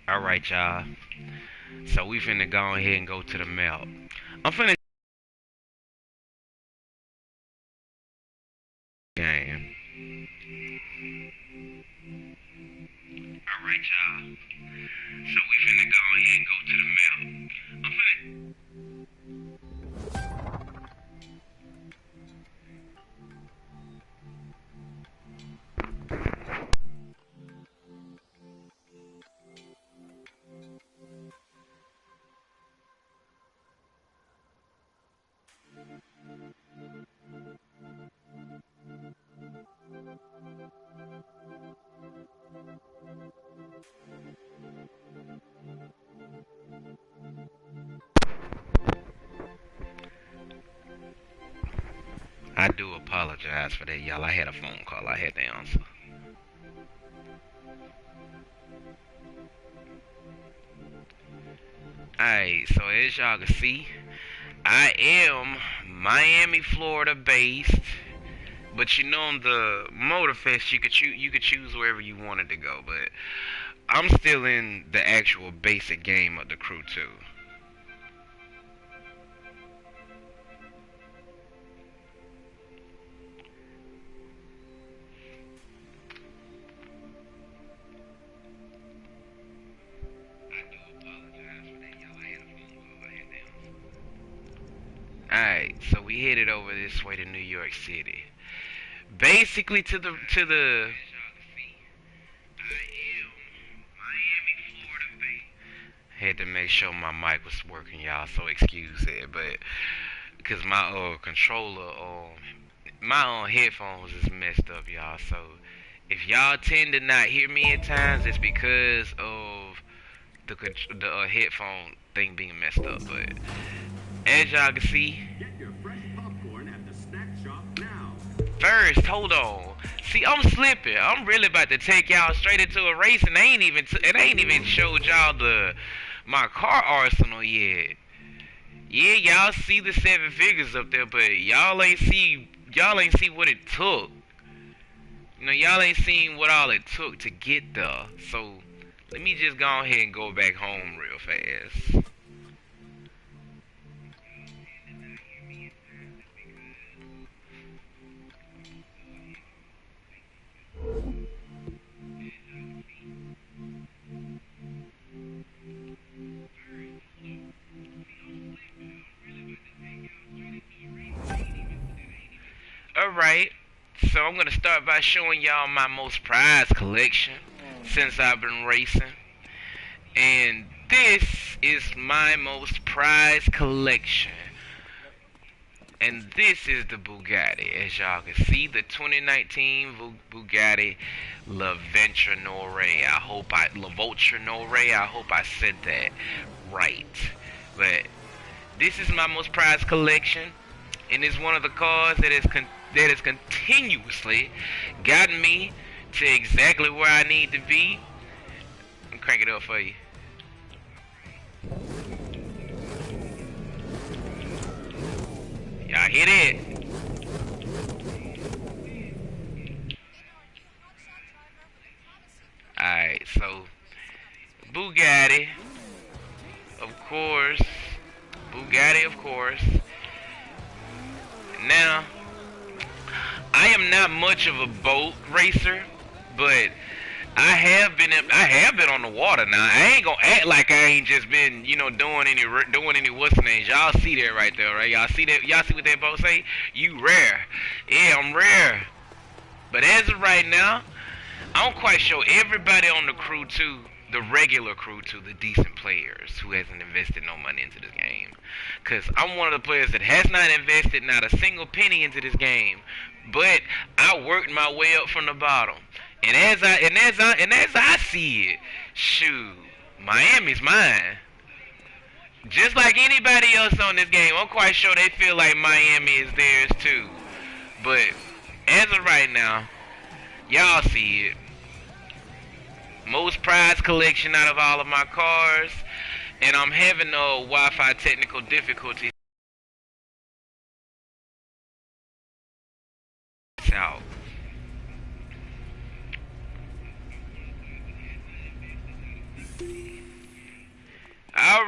Alright, y'all. So we finna go ahead and go to the map. I'm finna game. Alright, y'all. So we finna go ahead and go to the map. I'm finna. I do apologize for that, y'all. I had a phone call I had to answer. Alright, so as y'all can see, I am Miami, Florida based. But you know, on the Motorfest, you could choose wherever you wanted to go. But I'm still in the actual basic game of the crew too. Alright, so we headed over this way to New York City. Basically to the had to make sure my mic was working, y'all, so excuse it, but because my controller my headphones is messed up, y'all. So if y'all tend to not hear me at times, it's because of the headphone thing being messed up. But as y'all can see, get your fresh popcorn at the snack shop now. first, hold on. See, I'm slipping. I'm really about to take y'all straight into a race, and I ain't even showed y'all my car arsenal yet. Yeah, y'all see the seven figures up there, but y'all ain't see what it took. You know, y'all ain't seen what all it took to get there. So let me just go ahead and go back home real fast. Alright, so I'm gonna start by showing y'all my most prized collection since I've been racing. And this is my most prized collection. And this is the Bugatti. As y'all can see, the 2019 Bugatti LaVenture. I hope I said that right. But this is my most prized collection, and it's one of the cars that has continuously gotten me to exactly where I need to be. I'm crank it up for you. Y'all hear that? Alright, so Bugatti, of course. Bugatti, of course. Now, I am not much of a boat racer, but I have been on the water now. I ain't gonna act like I ain't just been, doing any what's names. Y'all see that right there, right? Y'all see that? Y'all see what that boat say? You rare. Yeah, I'm rare. But as of right now, I don't quite show everybody on the crew too, the regular crew too, the decent players who hasn't invested no money into this game. Cause I'm one of the players that has not invested not a single penny into this game. But I worked my way up from the bottom. And as I see it, shoot, Miami's mine. Just like anybody else on this game, I'm quite sure they feel like Miami is theirs too. But as of right now, y'all see it. Most prized collection out of all of my cars, and I'm having Wi-Fi technical difficulties out.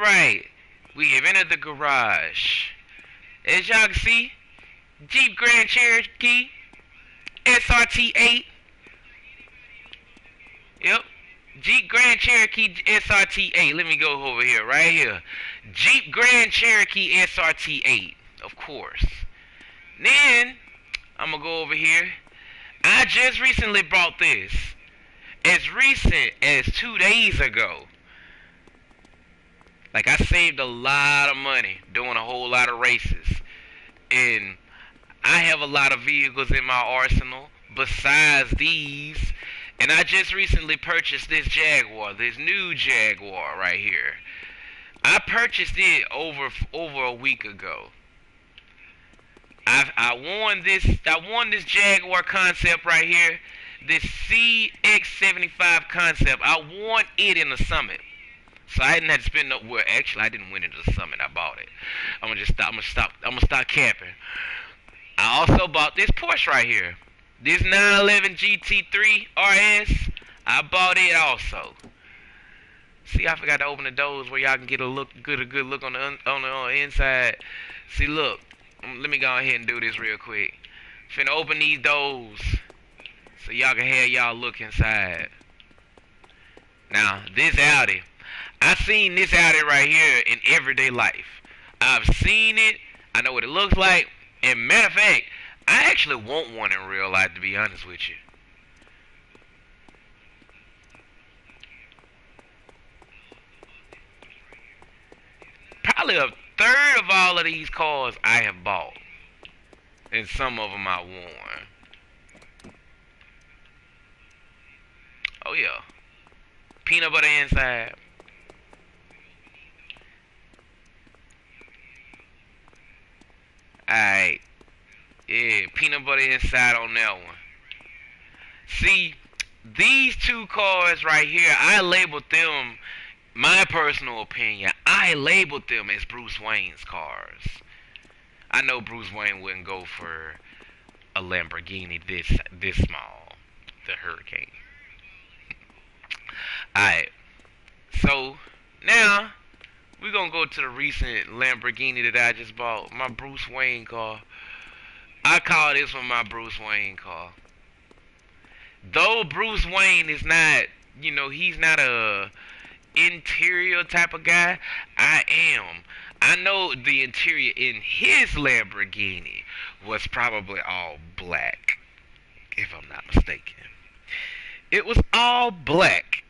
Alright, we have entered the garage. As y'all can see, Jeep Grand Cherokee SRT8. Yep. Jeep Grand Cherokee SRT8. Let me go over here, right here. Jeep Grand Cherokee SRT8, of course. Then, I'm gonna go over here. I just recently bought this. As recent as 2 days ago. Like, I saved a lot of money doing a whole lot of races. And I have a lot of vehicles in my arsenal besides these. And I just recently purchased this Jaguar, this new Jaguar right here. I purchased it over a week ago. I won this Jaguar concept right here. This CX-75 concept. I won it in the Summit. So I didn't have to spend no. Well, actually, I didn't win it in the Summit. I bought it. I'm gonna stop capping. I also bought this Porsche right here. This 911 GT3 RS. I bought it also. See, I forgot to open the doors where y'all can get a good look on the inside. See, look. Let me go ahead and do this real quick. Finna open these doors so y'all can have y'all look inside. Now, this Audi. I've seen this Audi right here in everyday life. I've seen it. I know what it looks like. And matter of fact, I actually want one in real life, to be honest with you. Probably a third of all of these cars I have bought. And some of them I won. Oh yeah. Peanut butter inside. Alright. Yeah, peanut butter inside on that one. See, these two cars right here, I labeled them, my personal opinion, I labeled them as Bruce Wayne's cars. I know Bruce Wayne wouldn't go for a Lamborghini this small, the Hurricane. Alright, so now we're gonna go to the recent Lamborghini that I just bought, my Bruce Wayne car. I call this one my Bruce Wayne car. Though Bruce Wayne is not, he's not a interior type of guy, I am. I know the interior in his Lamborghini was probably all black, if I'm not mistaken. It was all black.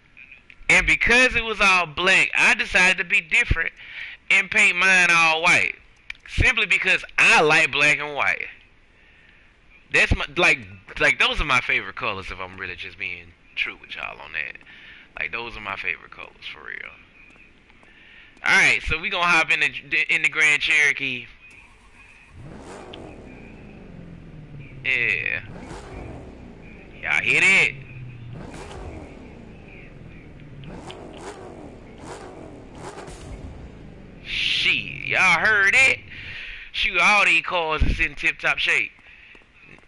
And because it was all black, I decided to be different and paint mine all white. Simply because I like black and white. That's my, like those are my favorite colors if I'm really just being true with y'all on that. Like, those are my favorite colors for real. Alright, so we gonna hop in the Grand Cherokee. Yeah. Y'all hear that? Shit, y'all heard it? Shoot, all these cars is in tip-top shape.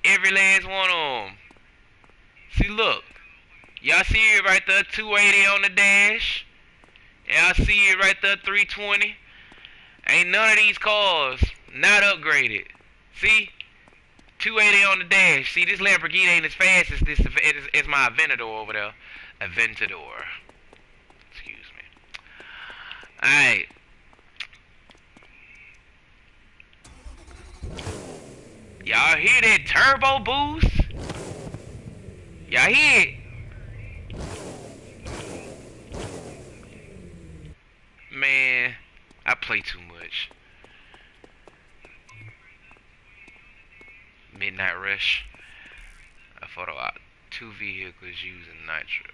Every last one of them. See, look. Y'all see it right there, 280 on the dash. Y'all see it right there, 320. Ain't none of these cars not upgraded. See? 280 on the dash. See, this Lamborghini ain't as fast as as my Aventador over there. Aventador. Excuse me. Alright. Y'all hear that turbo boost? Y'all hear it? Man, I play too much. Midnight Rush. A photo op. 2 vehicles using nitro.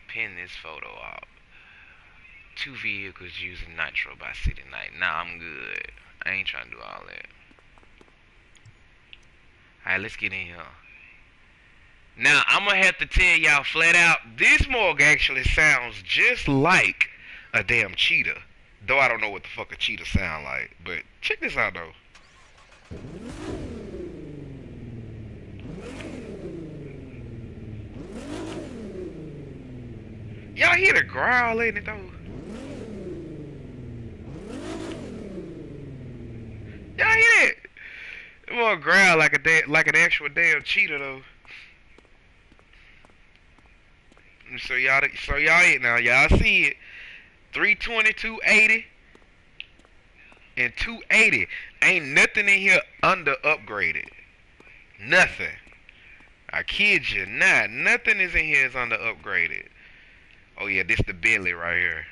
Pin this photo out. 2 vehicles using nitro by City Night. Nah, I'm good. I ain't trying to do all that. Alright, let's get in here. Now, I'm gonna have to tell y'all flat out, this morgue actually sounds just like a damn cheetah. Though I don't know what the fuck a cheetah sound like. But check this out though. Y'all hear the growl in it though? know it growl like like an actual damn cheetah though. So y'all it now. Y'all see it. 320, 280, and 280. Ain't nothing in here under upgraded. Nothing. I kid you not. Nothing is in here is under upgraded. Oh yeah, this the Bentley right here.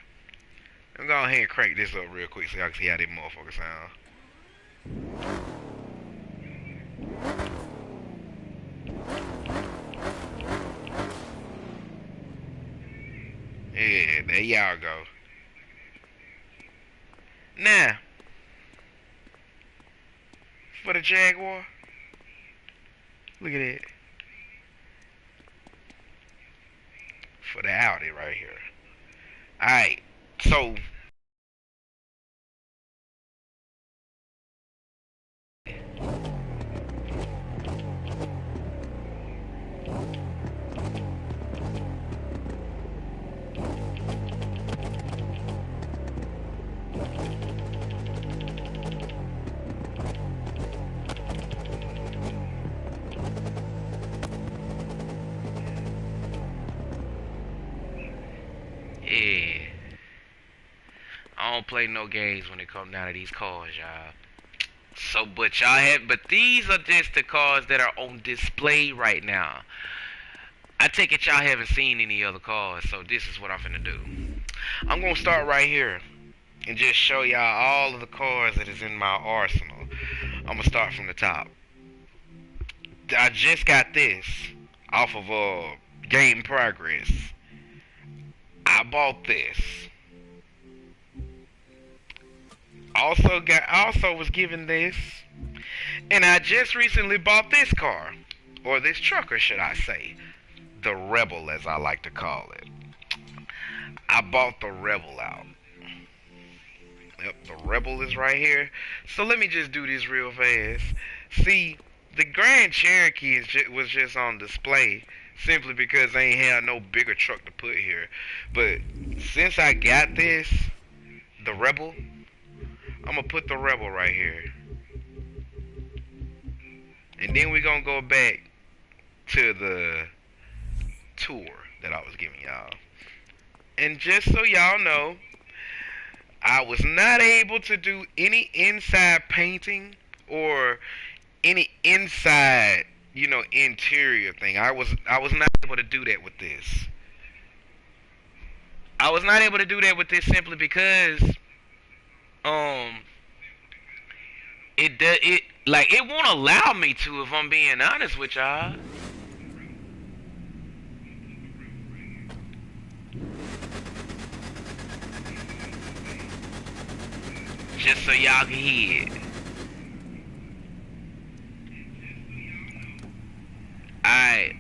I'm gonna go ahead and crank this up real quick so y'all can see how this motherfucker sound. Yeah, there y'all go. Now, for the Jaguar, look at it. For the Audi right here. Alright, so yeah. I don't play no games when it comes down to these cars, y'all. So, but these are just the cars that are on display right now. I take it y'all haven't seen any other cars, so this is what I'm finna do. I'm gonna start right here and just show y'all all of the cars that is in my arsenal. I'm gonna start from the top. I just got this off of Game Progress. I bought this. Also was given this, and I just recently bought this car, or this trucker, should I say, the Rebel, as I like to call it. I bought the Rebel out. Yep, the Rebel is right here. So let me just do this real fast. See, the Grand Cherokee was just on display simply because they ain't had no bigger truck to put here. But since I got this, the Rebel, I'm gonna put the Rebel right here. And then we're gonna go back to the tour that I was giving y'all. And just so y'all know, I was not able to do any inside painting or any inside, interior thing. I was not able to do that with this. I was not able to do that with this simply because um it won't allow me to, if I'm being honest with y'all. Just so y'all can hear it. Alright.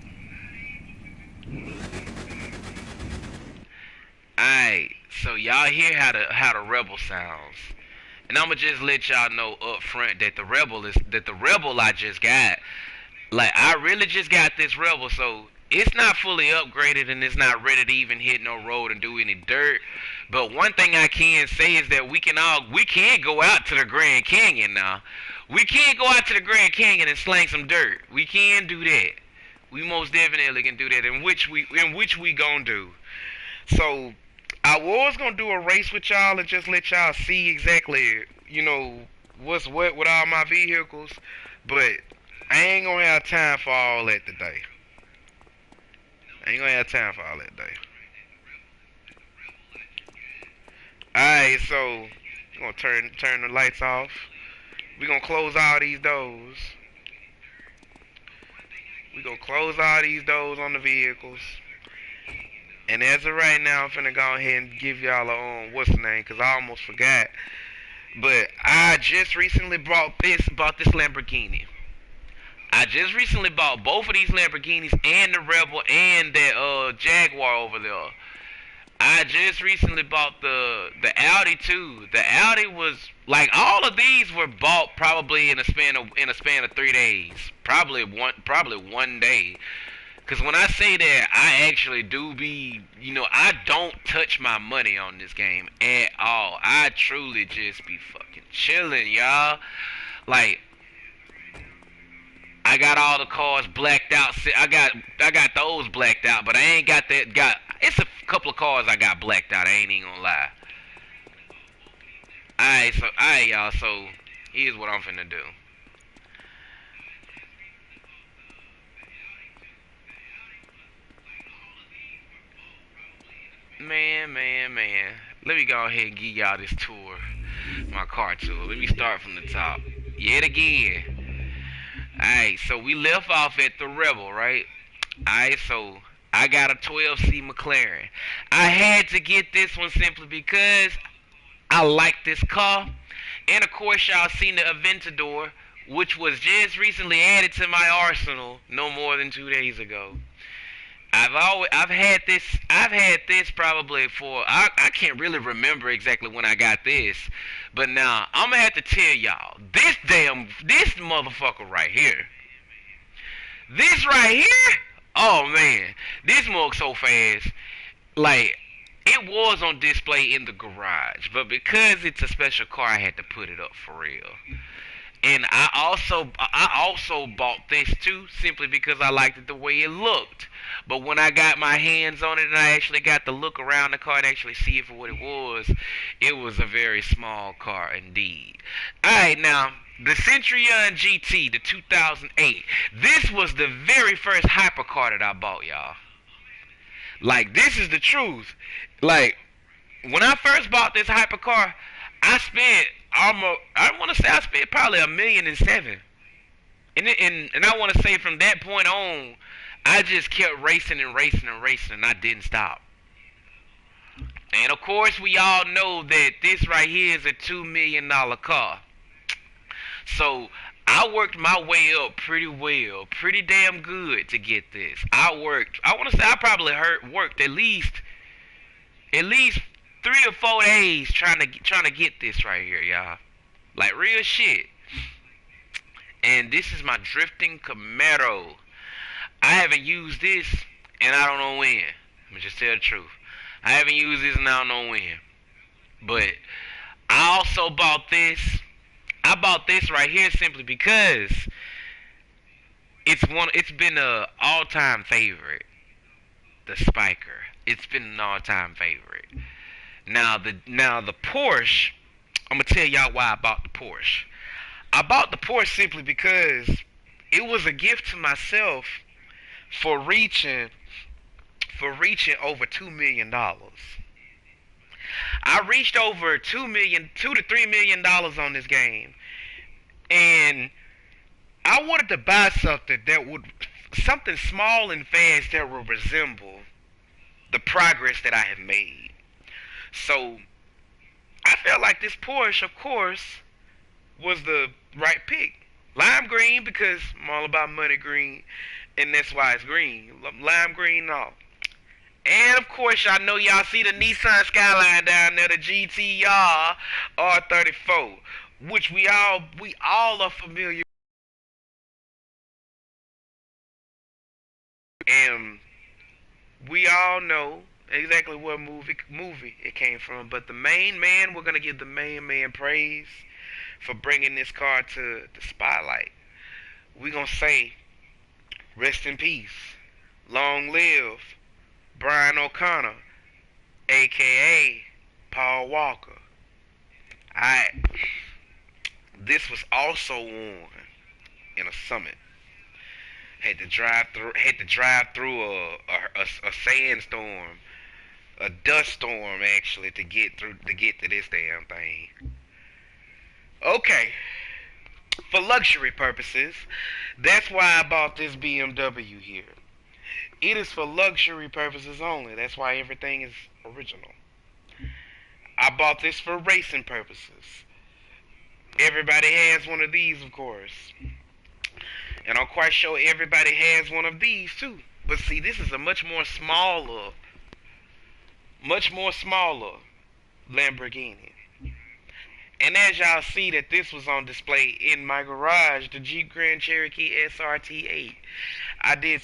Alright. So y'all hear how the Rebel sounds. And I'ma just let y'all know up front that the Rebel I just got. Like, I really just got this Rebel, so it's not fully upgraded and it's not ready to even hit no road and do any dirt. But one thing I can say is that we can go out to the Grand Canyon now. We can go out to the Grand Canyon and slang some dirt. We can do that. We most definitely can do that, in which we gonna do. So I was gonna do a race with y'all and just let y'all see exactly, what's what with all my vehicles, but I ain't gonna have time for all that today. I ain't gonna have time for all that today. Alright, so we're gonna turn the lights off. We're gonna close all these doors. We're gonna close all these doors on the vehicles. And as of right now, I'm finna go ahead and give y'all a what's the name, cause I almost forgot. But I just recently bought this Lamborghini. I just recently bought both of these Lamborghinis and the Rebel and that Jaguar over there. I just recently bought the Audi too. The Audi was like, all of these were bought probably in a span of 3 days. Probably one day. Cause when I say that, I actually do I don't touch my money on this game at all. I truly just be fucking chilling, y'all. Like, I got all the cars blacked out. I got those blacked out, but I ain't got that. It's a couple of cars I got blacked out. I ain't even gonna lie. Alright, y'all. So here's what I'm finna do. Man. Let me go ahead and give y'all this tour, my car tour. Let me start from the top. Yet again. Alright, so we left off at the Rebel, right? Alright, so I got a 12C McLaren. I had to get this one simply because I like this car. And of course, y'all seen the Aventador, which was just recently added to my arsenal no more than 2 days ago. I've had this probably for I can't really remember exactly when I got this, but now I'm gonna have to tell y'all this motherfucker right here. This right here, oh man, this mug so fast. Like it was on display in the garage, but because it's a special car, I had to put it up for real. And I also bought this too simply because I liked it the way it looked. But when I got my hands on it and I actually got to look around the car and actually see it for what it was a very small car indeed. Alright, now the Centurion GT, the 2008. This was the very first hypercar that I bought, y'all. Like this is the truth. Like when I first bought this hypercar, I spent almost I want to say I spent probably 1,000,007. And I want to say from that point on, I just kept racing and racing and racing, and I didn't stop. And of course, we all know that this right here is a $2 million car. So I worked my way up pretty well, pretty damn good to get this. I want to say I probably worked at least 3 or 4 days trying to get this right here, y'all. Like real shit. And this is my drifting Camaro. I haven't used this and I don't know when. Let me just tell the truth. I haven't used this and I don't know when. But I also bought this. I bought this right here simply because it's been a all-time favorite. The Spiker. It's been an all-time favorite. Now the Porsche, I'm gonna tell y'all why I bought the Porsche. I bought the Porsche simply because it was a gift to myself for reaching over $2 million. I reached over 2 to 3 million dollars on this game, and I wanted to buy something small and fast that would resemble the progress that I have made. So I felt like this Porsche, of course, was the right pick. Lime green because I'm all about money green, and that's why it's green. Lime green and all. And of course, I know y'all see the Nissan Skyline down there, the GTR R34, which we all are familiar. And we all know exactly what movie it came from. But the main man, we're gonna give the main man praise for bringing this car to the spotlight. We're gonna say, rest in peace, long live Brian O'Connor, aka Paul Walker. Alright. This was also worn in a Summit. Had to drive through a sandstorm, a dust storm actually to get to this damn thing. Okay, for luxury purposes, that's why I bought this BMW here. It is for luxury purposes only. That's why everything is original. I bought this for racing purposes. Everybody has one of these, of course. And I'm quite sure everybody has one of these too. But see, this is a much more smaller Lamborghini. And as y'all see that this was on display in my garage, the Jeep Grand Cherokee SRT8. I did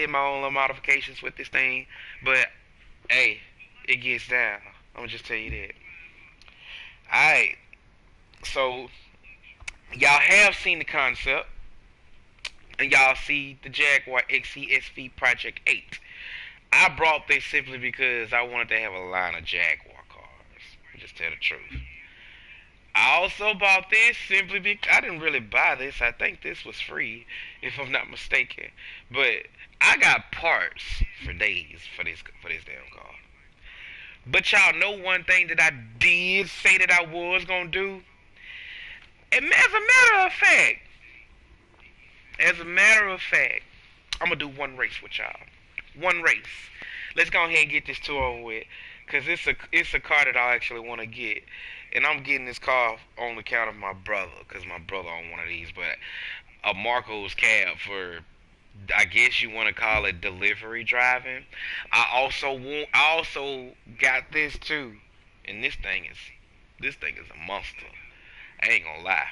my own little modifications with this thing, but hey, it gets down. I'm gonna just tell you that. Alright, so y'all have seen the concept. And y'all see the Jaguar XCSV Project 8. I brought this simply because I wanted to have a line of Jaguar cars. Just tell the truth. I also bought this simply because I didn't really buy this. I think this was free, if I'm not mistaken. But I got parts for days for this damn car. But y'all know one thing that I did say that I was gonna do? And as a matter of fact, I'm gonna do one race with y'all. One race. Let's go ahead and get this tour over with, cause it's a car that I actually want to get, and I'm getting this car on account of my brother, cause my brother owned one of these, but a Marco's cab for, I guess you want to call it delivery driving. I also got this too, and this thing is a monster. I ain't gonna lie.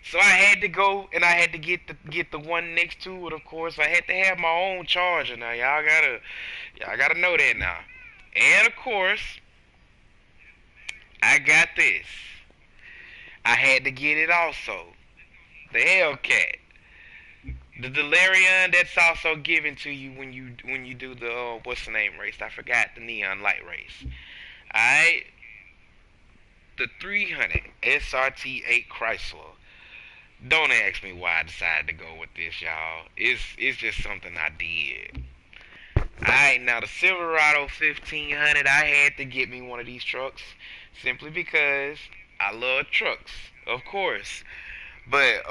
So I had to go and I had to get the one next to it. Of course, I had to have my own charger. Now y'all gotta know that now. And of course, I got this. I had to get it also. The Hellcat. The Delirium that's also given to you when you do the what's the name race? I forgot, the neon light race. Alright, the 300 SRT8 Chrysler. Don't ask me why I decided to go with this, y'all. It's just something I did. Alright, now the Silverado 1500, I had to get me one of these trucks simply because I love trucks, of course. But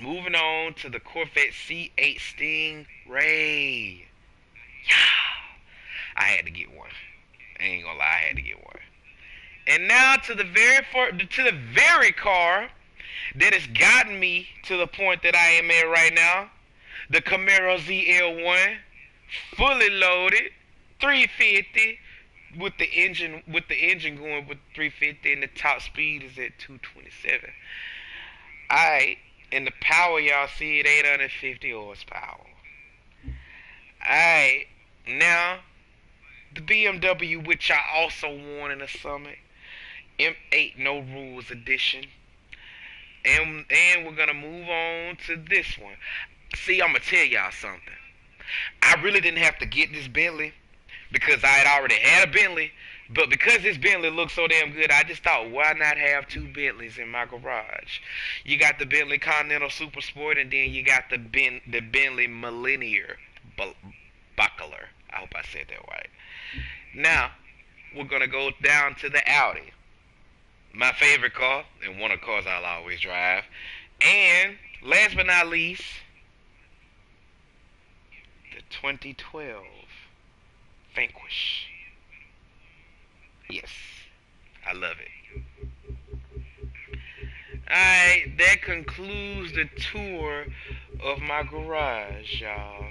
moving on to the Corvette C8 Stingray. Yeah, I had to get one. I ain't gonna lie, I had to get one. And now to the very car that has gotten me to the point that I am at right now. The Camaro ZL1, fully loaded, 350 with the engine going with 350 and the top speed is at 227. Alright, and the power y'all see it 850 horsepower. Alright, now the BMW which I also won in the summit, M8 No Rules Edition. And we're gonna move on to this one. See, I'm gonna tell y'all something. I really didn't have to get this Bentley because I had already had a Bentley. But because this Bentley looks so damn good, I just thought, why not have two Bentleys in my garage? You got the Bentley Continental Super Sport, and then you got the Bentley Millennium Buckler. I hope I said that right. Now, we're gonna go down to the Audi, my favorite car, and one of the cars I'll always drive. And last but not least, the 2012 Vanquish. Yes, I love it. Alright, that concludes the tour of my garage, y'all.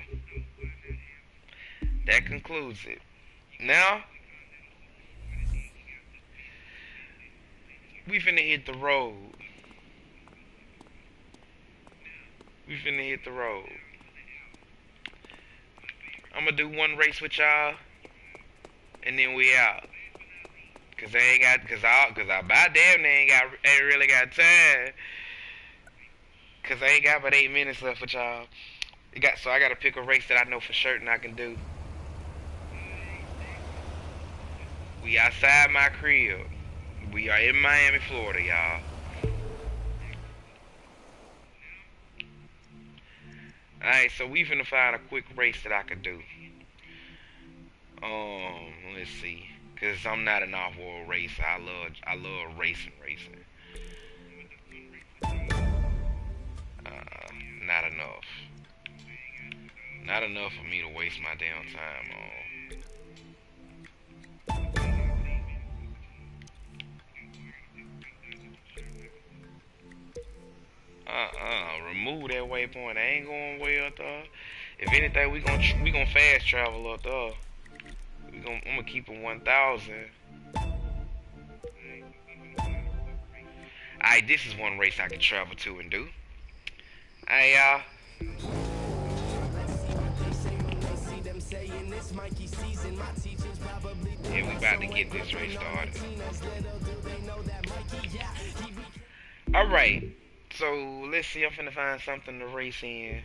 That concludes it. Now, we finna hit the road. We finna hit the road. I'm gonna do one race with y'all, and then we out. Cause I ain't got, cause I about damn near ain't really got time. Cause I ain't got but 8 minutes left with y'all. So I gotta pick a race that I know for certain I can do. We outside my crib. We are in Miami, Florida, y'all. Alright, so we finna find a quick race that I could do. Let's see. Cause I'm not an off-road racer. I love racing. Not enough. Not enough for me to waste my damn time on. Remove that waypoint. I ain't going way up there. If anything, we gonna fast travel up there. I'm gonna keep it 1,000. Alright, this is one race I can travel to and do. Alright, y'all. Yeah, we about to get this race started. Alright. So let's see. I'm finna find something to race in.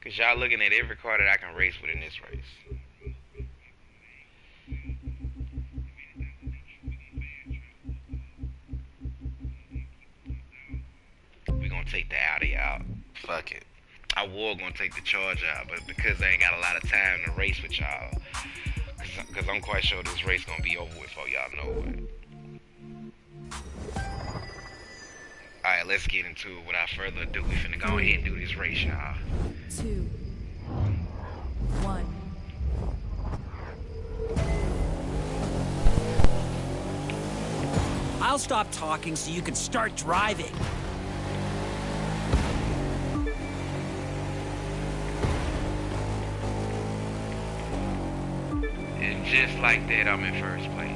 Cause y'all looking at every car that I can race with in this race. We gonna take the Audi out. Fuck it. I was gonna take the Charger out, but because I ain't got a lot of time to race with y'all, cause I'm quite sure this race gonna be over with before y'all know it. Alright, let's get into it without further ado. We finna go ahead and do this race, y'all. 2, 1. I'll stop talking so you can start driving. And just like that, I'm in first place.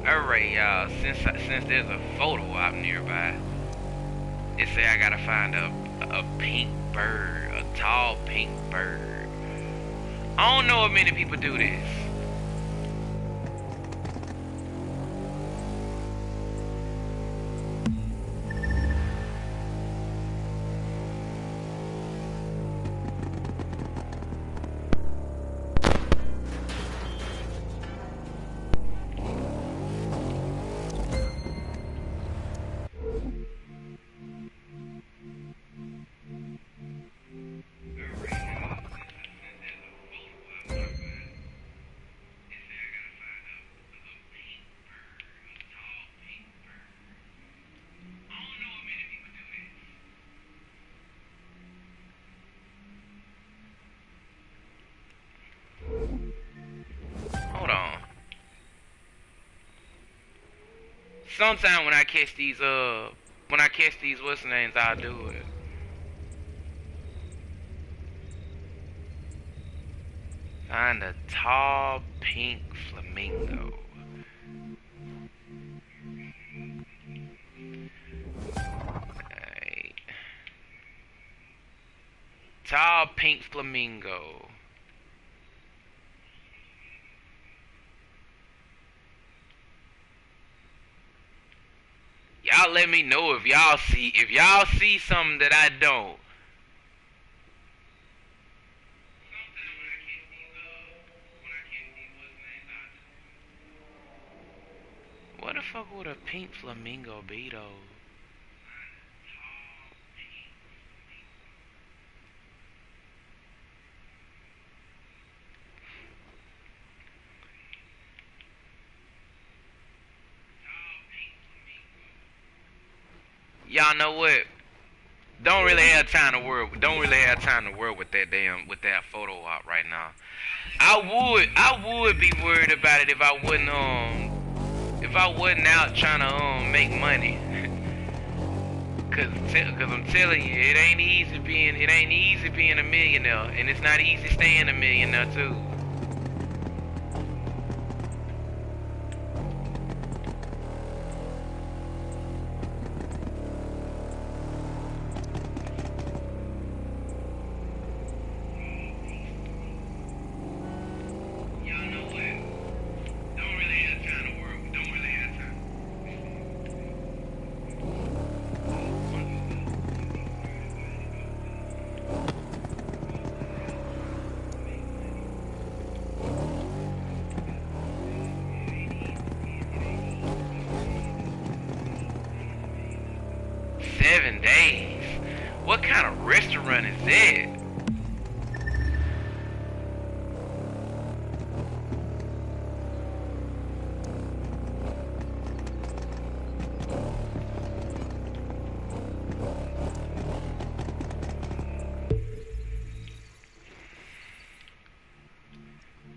Alright, y'all. Since there's a photo op nearby, it say I gotta find a pink bird A tall pink bird. I don't know if many people do this. Hold on. Sometime when I catch these what's the names, I'll do it. Find a tall pink flamingo. Alright. Tall pink flamingo. Y'all let me know if y'all see something that I don't. What the fuck would a pink flamingo be though? Y'all know what? Don't really have time to work with that photo op right now. I would be worried about it if I wasn't out trying to make money. Cause I'm telling you, it ain't easy being a millionaire, and it's not easy staying a millionaire too. What kind of restaurant is that?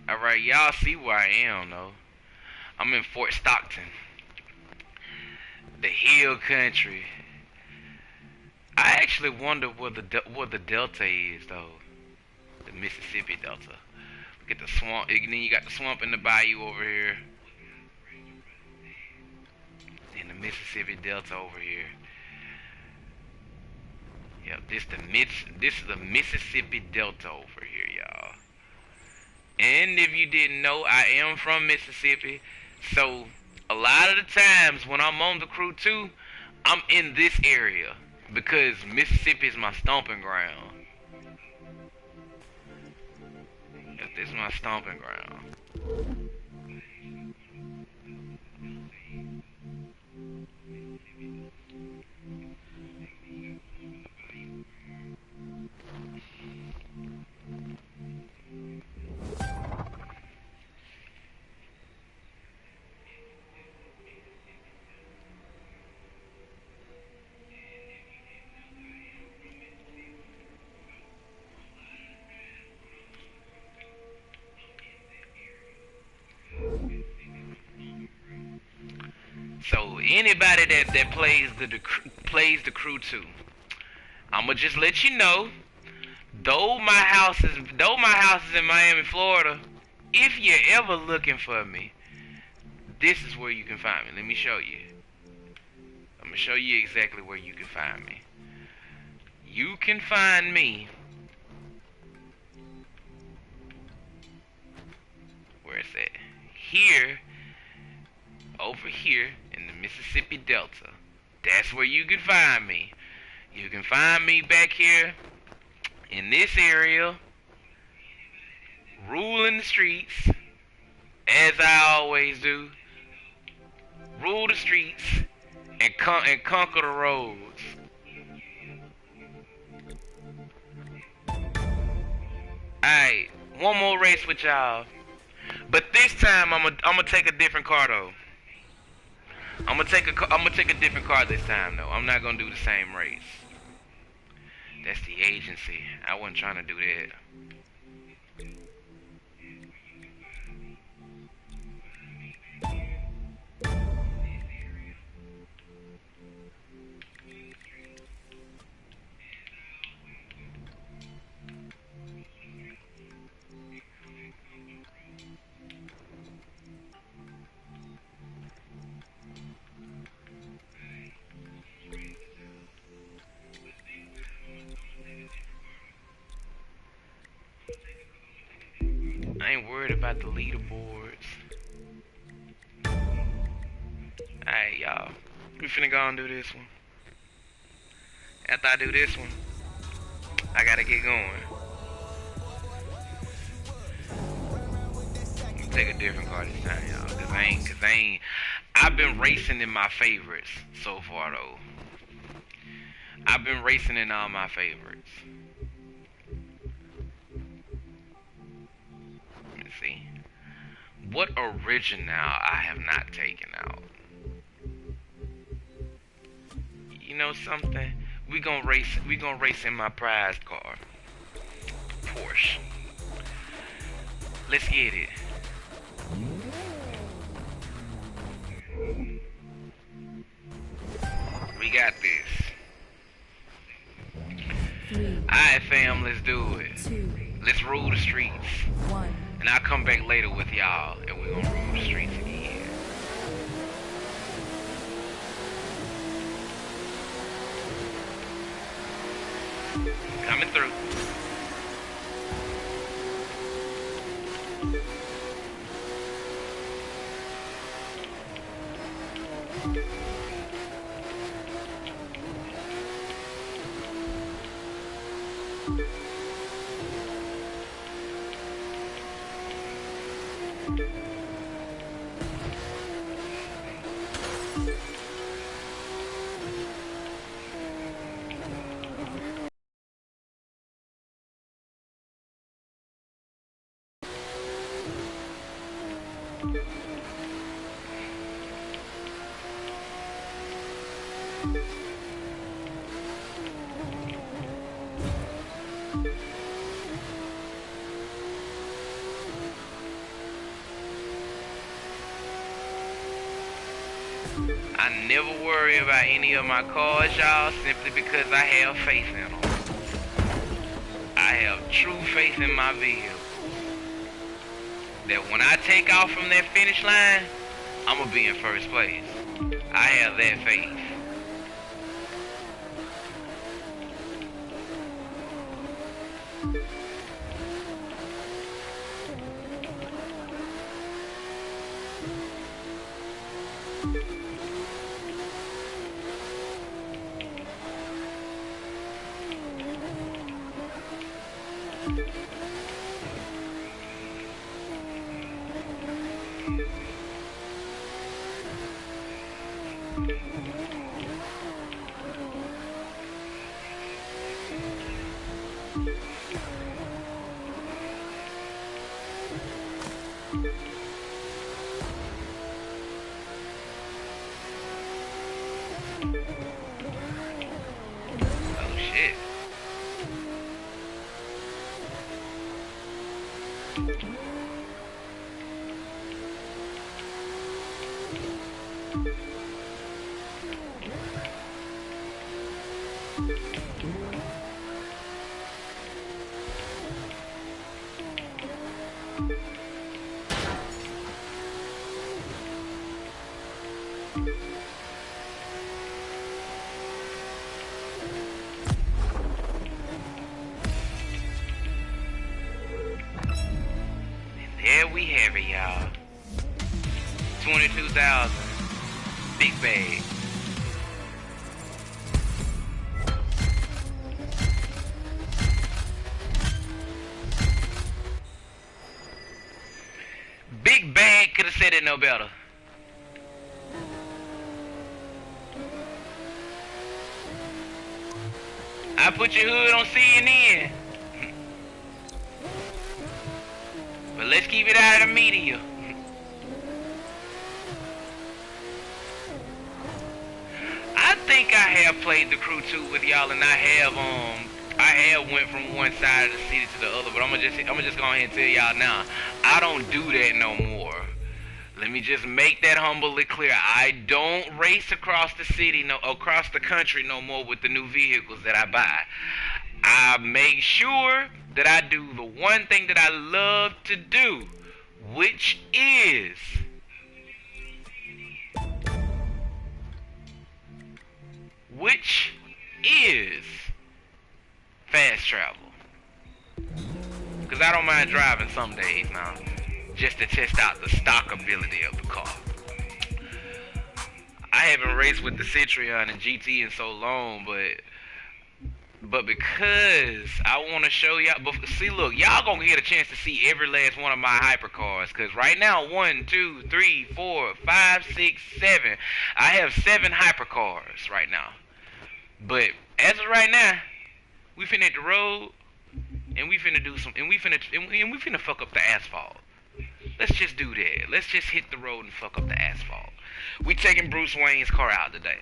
Alright, y'all see where I am though. I'm in Fort Stockton. The hill country. I actually wonder what the Delta is though. The Mississippi Delta. We get the swamp, and then you got the swamp in the bayou over here. And the Mississippi Delta over here. Yep, this is the Mississippi Delta over here, y'all. And if you didn't know, I am from Mississippi. So a lot of the times when I'm on the crew too, I'm in this area because Mississippi is my stomping ground. Yep, this is my stomping ground. So anybody that plays the crew too, I'ma just let you know. Though my house is in Miami, Florida. If you're ever looking for me, this is where you can find me. Let me show you. I'm gonna show you exactly where you can find me. You can find me here, over here in the Mississippi Delta. That's where you can find me. You can find me back here in this area, ruling the streets, as I always do. Rule the streets and conquer the roads. Alright, one more race with y'all. But this time I'm gonna take a different car though. I'm gonna take a different car this time though. I'm not gonna do the same race. That's the agency. I wasn't trying to do that. I ain't worried about the leaderboards. Alright, y'all. We finna go and do this one. After I do this one, I gotta get going. I'm gonna take a different car this time, y'all. Cause I ain't. I've been racing in my favorites so far, though. I've been racing in all my favorites. Let's see. What original I have not taken out? You know something? We gonna race in my prized car. Porsche. Let's get it. We got this. 3, Alright fam, let's do it. 2, Let's rule the streets. 1. And I'll come back later with y'all and we're gonna rule the streets again. Coming through. I never worry about any of my cars, y'all, simply because I have faith in them. I have true faith in my vehicle. That when I take off from that finish line, I'm gonna be in first place. I have that faith. Oh shit. There we have it, y'all. 22,000. Big bag. Big bag could have said it no better. I put your hood on CNN. But let's keep it out of the media. I think I have played the Crew 2 with y'all, and I have went from one side of the city to the other, but I'm gonna just go ahead and tell y'all now, I don't do that no more. Let me just make that humbly clear. I don't race across the city, across the country no more with the new vehicles that I buy. I make sure that I do the one thing that I love to do, which is fast travel. Because I don't mind driving some days now, just to test out the stock ability of the car. I haven't raced with the Citroen and GT in so long, but because I want to show y'all, see, look, y'all gonna get a chance to see every last one of my hypercars. Because right now, 1, 2, 3, 4, 5, 6, 7. I have 7 hypercars right now. But as of right now, we finna hit the road, and we finna do some, and we finna fuck up the asphalt. Let's just do that. Let's just hit the road and fuck up the asphalt. We taking Bruce Wayne's car out today.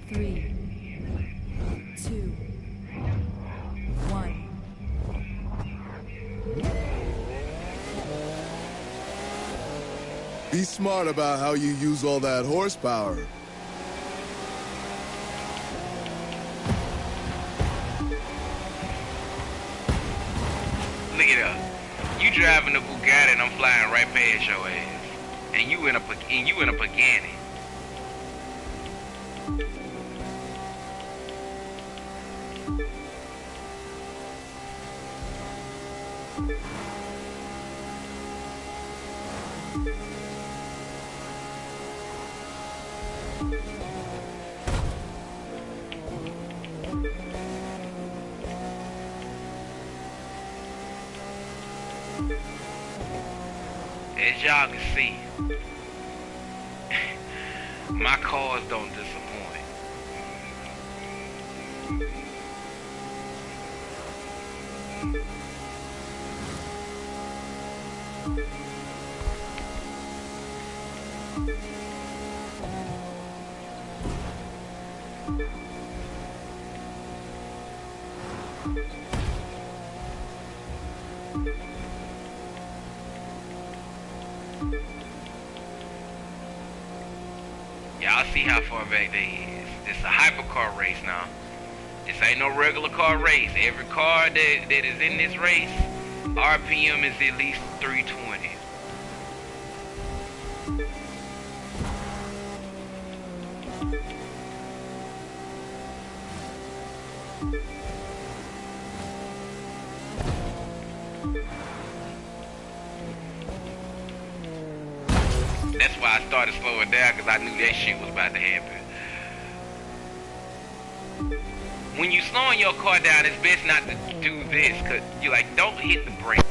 Three, 2, 1. Be smart about how you use all that horsepower. Look it up. You driving a Bugatti and I'm flying right past your ass. And you in a Pagani. As y'all can see, my cars don't disappoint. Y'all see how far back they is. It's a hypercar race now. This ain't no regular car race. Every car that is in this race, RPM is at least 320. That's why I started slowing down, because I knew that shit was about to happen. When you slowing your car down, it's best not to do this, because you're like, don't hit the brake.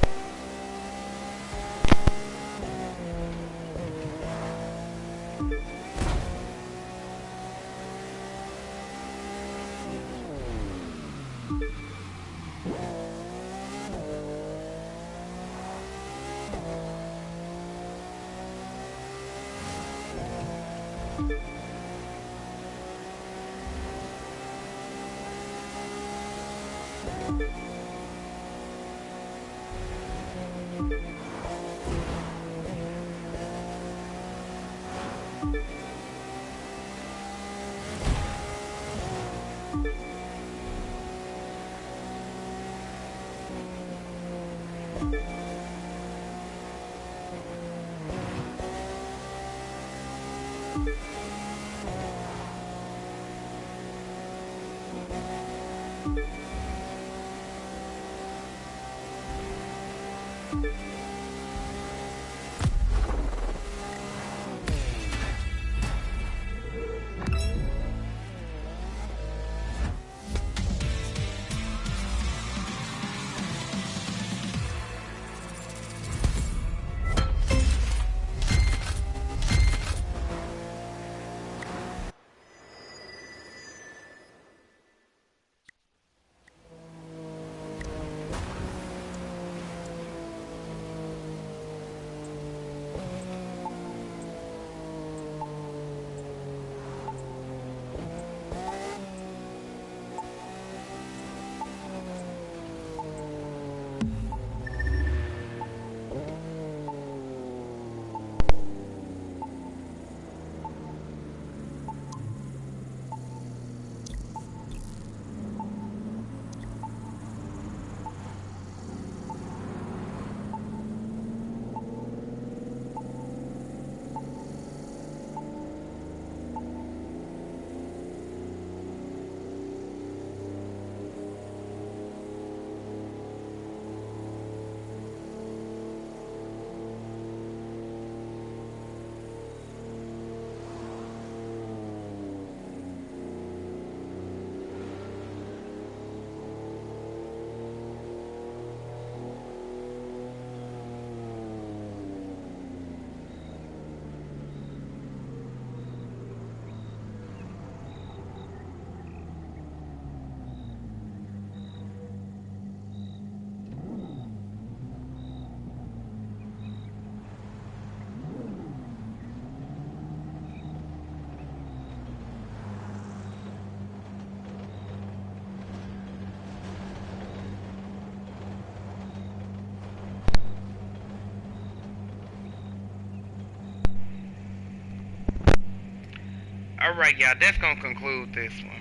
Alright, y'all, that's gonna conclude this one.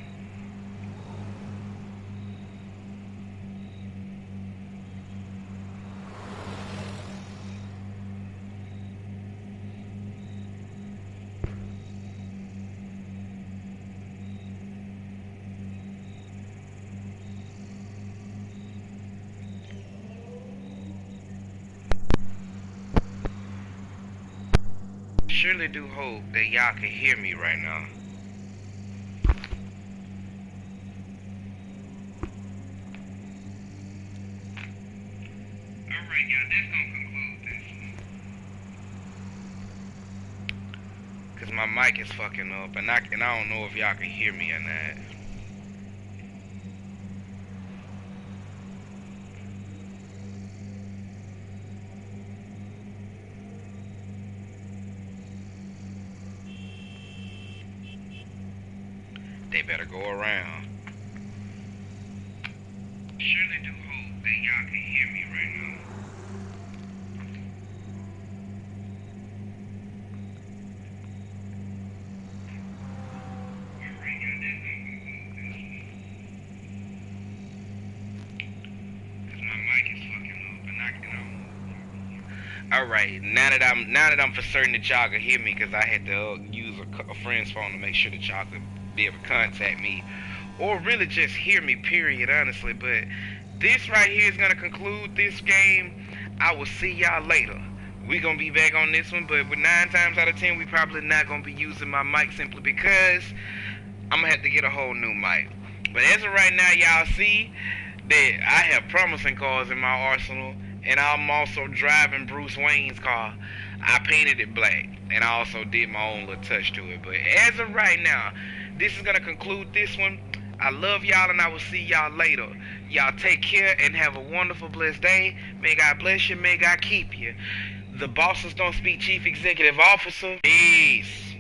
Surely do hope that y'all can hear me right now. Alright, y'all, that's gonna conclude this one. Cause my mic is fucking up, and I don't know if y'all can hear me or not. They better go around. Surely do hope that y'all can hear me right now. Alright, y'all, that's gonna conclude this one. Cause my mic is fucking up, and I don't. Alright, now that I'm for certain that y'all can hear me, cause I had to use a friend's phone to make sure that y'all could be able to contact me, or really just hear me, period, honestly. But this right here is gonna conclude this game. I will see y'all later. We gonna be back on this one, but with 9 times out of 10, we probably not gonna be using my mic simply because I'm gonna have to get a whole new mic. But as of right now, y'all see that I have promising cars in my arsenal, and I'm also driving Bruce Wayne's car. I painted it black, and I also did my own little touch to it. But as of right now, this is gonna conclude this one. I love y'all, and I will see y'all later. Y'all take care and have a wonderful, blessed day. May God bless you. May God keep you. The bosses don't speak, Chief Executive Officer. Peace.